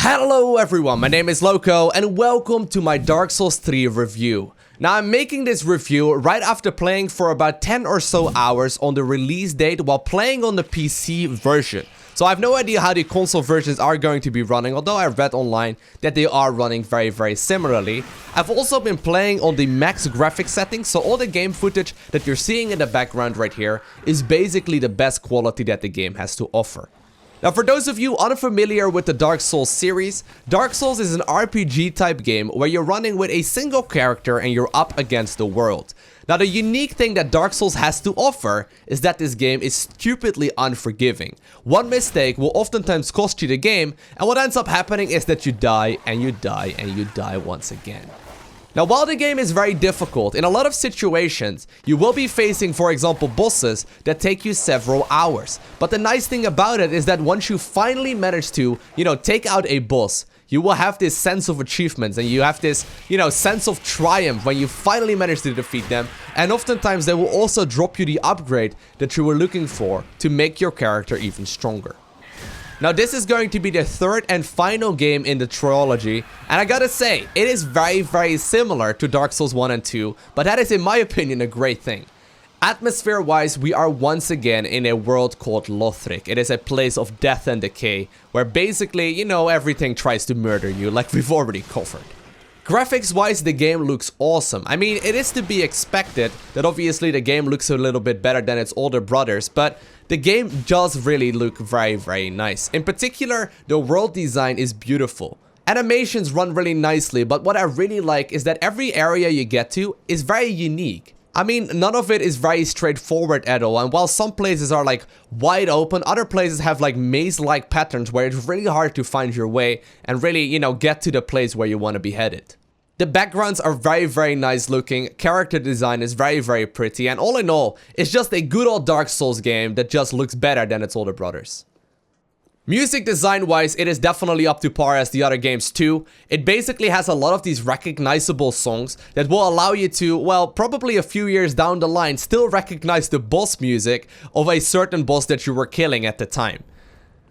Hello everyone, my name is Loko and welcome to my Dark Souls 3 review. Now I'm making this review right after playing for about 10 or so hours on the release date while playing on the PC version. So I have no idea how the console versions are going to be running, although I read online that they are running very similarly. I've also been playing on the max graphics settings, so all the game footage that you're seeing in the background right here is basically the best quality that the game has to offer. Now for those of you unfamiliar with the Dark Souls series, Dark Souls is an RPG type game where you're running with a single character and you're up against the world. Now the unique thing that Dark Souls has to offer is that this game is stupidly unforgiving. One mistake will oftentimes cost you the game, and what ends up happening is that you die and you die and you die once again. Now while the game is very difficult, in a lot of situations you will be facing, for example, bosses that take you several hours. But the nice thing about it is that once you finally manage to, take out a boss, you will have this sense of achievements and you have this, sense of triumph when you finally manage to defeat them. And oftentimes they will also drop you the upgrade that you were looking for to make your character even stronger. Now this is going to be the third and final game in the trilogy, and I gotta say, it is very similar to Dark Souls 1 and 2, but that is in my opinion a great thing. Atmosphere wise, we are once again in a world called Lothric. It is a place of death and decay, where basically, everything tries to murder you, like we've already covered. Graphics wise, the game looks awesome. I mean, it is to be expected that obviously the game looks a little bit better than its older brothers, but the game does really look very nice. In particular, the world design is beautiful. Animations run really nicely, but what I really like is that every area you get to is very unique. I mean, none of it is very straightforward at all, and while some places are like wide open, other places have like maze-like patterns where it's really hard to find your way and really, get to the place where you want to be headed. The backgrounds are very nice looking, character design is very pretty, and all in all, it's just a good old Dark Souls game that just looks better than its older brothers. Music design wise, it is definitely up to par as the other games too. It basically has a lot of these recognizable songs that will allow you to, well, probably a few years down the line, still recognize the boss music of a certain boss that you were killing at the time.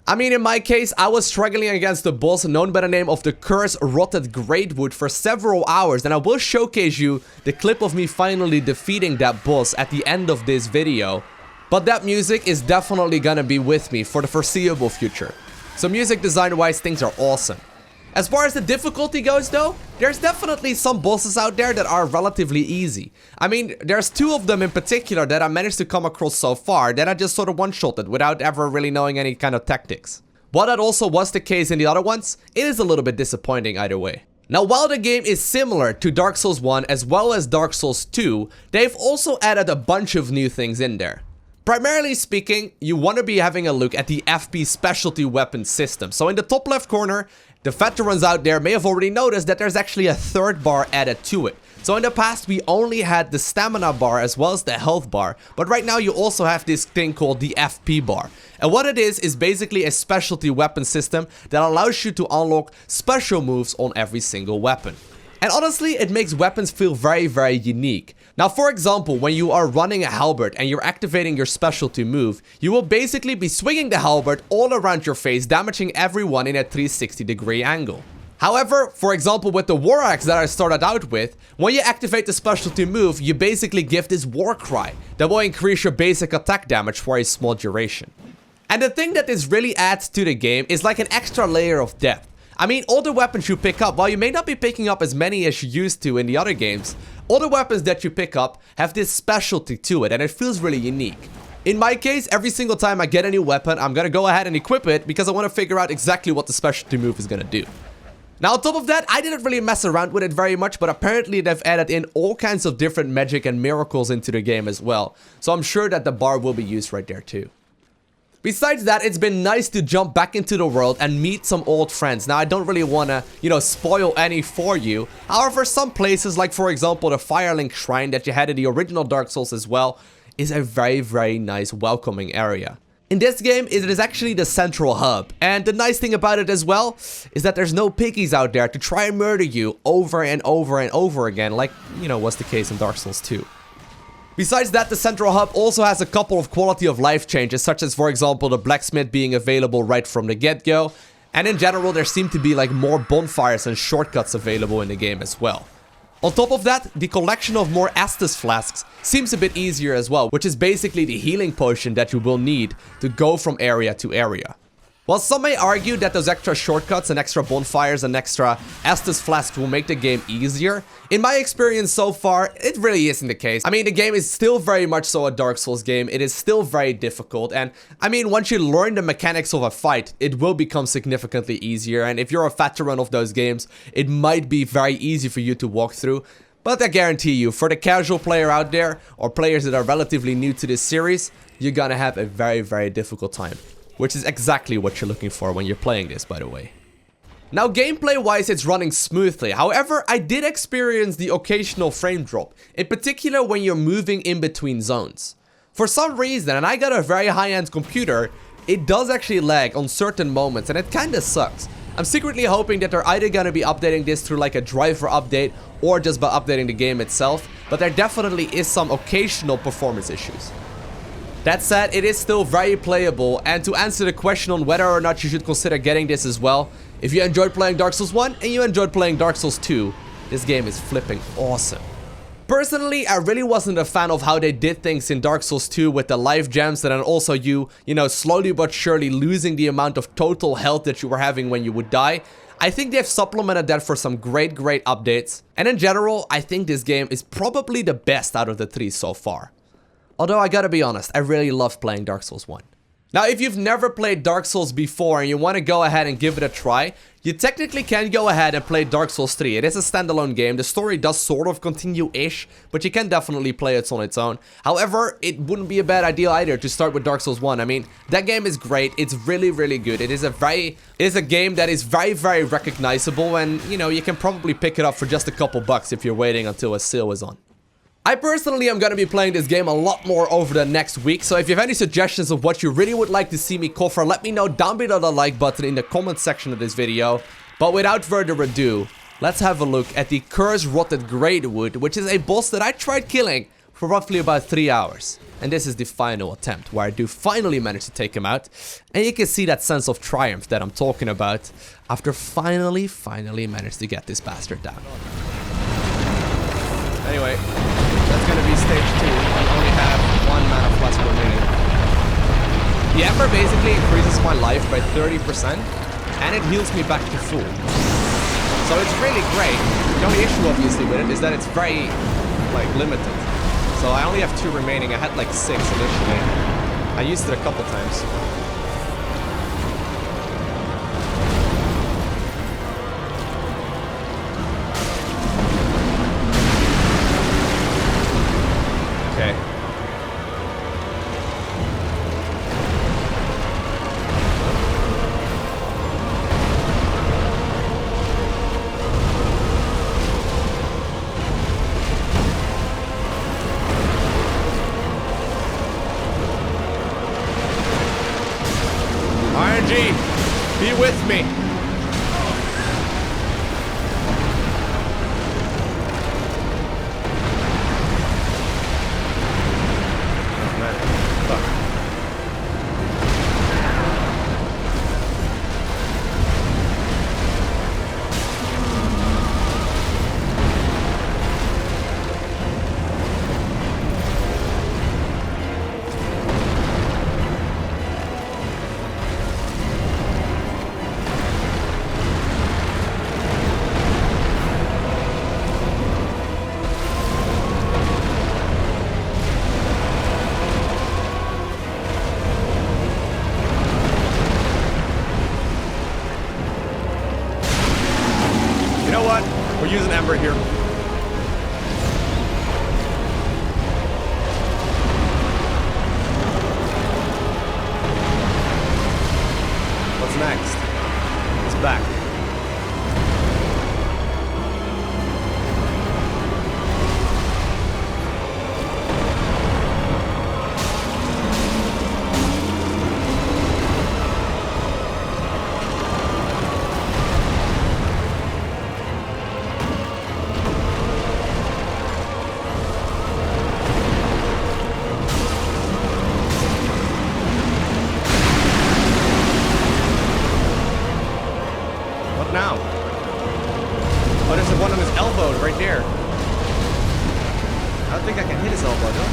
I mean, in my case, I was struggling against a boss known by the name of the Curse-Rotted Greatwood for several hours, and I will showcase you the clip of me finally defeating that boss at the end of this video. But that music is definitely gonna be with me for the foreseeable future. So music design wise, things are awesome. As far as the difficulty goes though, there's definitely some bosses out there that are relatively easy. I mean, there's two of them in particular that I managed to come across so far that I just sort of one-shotted without ever really knowing any kind of tactics. While that also was the case in the other ones, it is a little bit disappointing either way. Now while the game is similar to Dark Souls 1 as well as Dark Souls 2, they've also added a bunch of new things in there. Primarily speaking, you want to be having a look at the FP specialty weapon system. So in the top left corner, the veterans out there may have already noticed that there's actually a third bar added to it. So in the past, we only had the stamina bar as well as the health bar, but right now you also have this thing called the FP bar. And what it is basically a specialty weapon system that allows you to unlock special moves on every single weapon. And honestly, it makes weapons feel very unique. Now, for example, when you are running a halberd and you're activating your specialty move, you will basically be swinging the halberd all around your face, damaging everyone in a 360-degree angle. However, for example, with the war axe that I started out with, when you activate the specialty move, you basically give this war cry that will increase your basic attack damage for a small duration. And the thing that this really adds to the game is like an extra layer of depth. I mean, all the weapons you pick up, while you may not be picking up as many as you used to in the other games, all the weapons that you pick up have this specialty to it, and it feels really unique. In my case, every single time I get a new weapon, I'm gonna go ahead and equip it because I want to figure out exactly what the specialty move is gonna do. Now, on top of that, I didn't really mess around with it very much, but apparently they've added in all kinds of different magic and miracles into the game as well, so I'm sure that the bar will be used right there too. Besides that, it's been nice to jump back into the world and meet some old friends. Now, I don't really want to, spoil any for you. However, some places, like for example, the Firelink Shrine that you had in the original Dark Souls as well, is a very nice welcoming area. In this game, it is actually the central hub. And the nice thing about it as well is that there's no piggies out there to try and murder you over and over again, like, was the case in Dark Souls 2. Besides that, the central hub also has a couple of quality of life changes, such as, for example, the blacksmith being available right from the get-go. And in general, there seem to be like more bonfires and shortcuts available in the game as well. On top of that, the collection of more Estus flasks seems a bit easier as well, which is basically the healing potion that you will need to go from area to area. While some may argue that those extra shortcuts and extra bonfires and extra Estus flasks will make the game easier, in my experience so far, it really isn't the case. I mean, the game is still very much so a Dark Souls game. It is still very difficult, and I mean, once you learn the mechanics of a fight, it will become significantly easier, and if you're a veteran of those games, it might be very easy for you to walk through. But I guarantee you, for the casual player out there, or players that are relatively new to this series, you're gonna have a very, very difficult time. Which is exactly what you're looking for when you're playing this, by the way. Now, gameplay-wise, it's running smoothly. However, I did experience the occasional frame drop, in particular when you're moving in between zones. For some reason, and I got a very high-end computer, it does actually lag on certain moments, and it kinda sucks. I'm secretly hoping that they're either gonna be updating this through like a driver update, or just by updating the game itself, but there definitely is some occasional performance issues. That said, it is still very playable, and to answer the question on whether or not you should consider getting this as well, if you enjoyed playing Dark Souls 1 and you enjoyed playing Dark Souls 2, this game is flipping awesome. Personally, I really wasn't a fan of how they did things in Dark Souls 2 with the life gems and then also you know, slowly but surely losing the amount of total health that you were having when you would die. I think they've supplemented that for some great updates, and in general, I think this game is probably the best out of the three so far. Although I gotta be honest, I really loved playing Dark Souls 1. Now, if you've never played Dark Souls before and you want to go ahead and give it a try, you technically can go ahead and play Dark Souls 3. It is a standalone game. The story does sort of continue-ish, but you can definitely play it on its own. However, it wouldn't be a bad idea either to start with Dark Souls 1. I mean, that game is great. It's really good. It is a game that is very recognizable, and you know, you can probably pick it up for just a couple bucks if you're waiting until a sale is on. I personally am gonna be playing this game a lot more over the next week, so if you have any suggestions of what you really would like to see me cover, let me know down below the like button in the comment section of this video. But without further ado, let's have a look at the Curse-Rotted Greatwood, which is a boss that I tried killing for roughly about 3 hours. And this is the final attempt, where I do finally manage to take him out. And you can see that sense of triumph that I'm talking about, after finally managed to get this bastard down. Anyway, that's gonna be stage 2. I only have 1 mana flask remaining. The Ember basically increases my life by 30%, and it heals me back to full. So it's really great. The only issue obviously with it is that it's very, like, limited. So I only have 2 remaining. I had like 6 initially. I used it a couple times. Okay. RNG, be with me. You know what? We're using Ember here. What's next? It's back. down. Oh, there's one on his elbow right there. I don't think I can hit his elbow, no?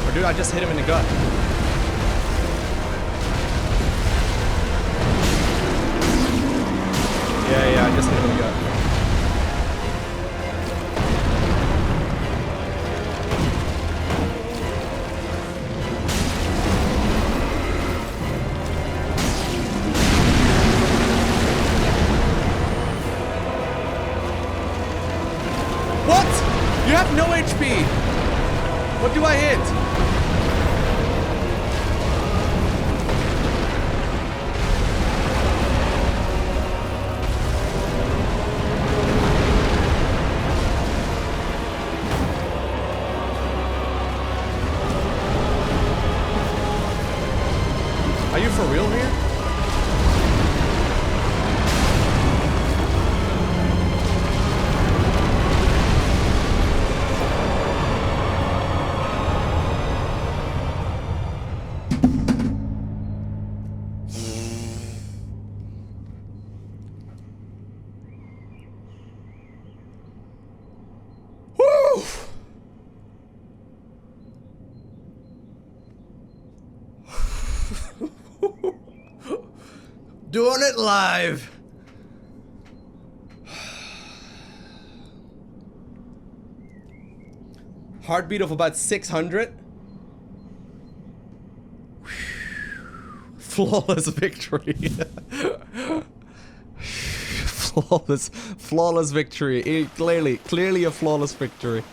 Or dude, I just hit him in the gut. Yeah, I just hit him in the gut. What? You have no HP. What do I hit? Are you for real here? Woo! Doing it live. Heartbeat of about 600. Flawless victory. Flawless victory. Clearly a flawless victory.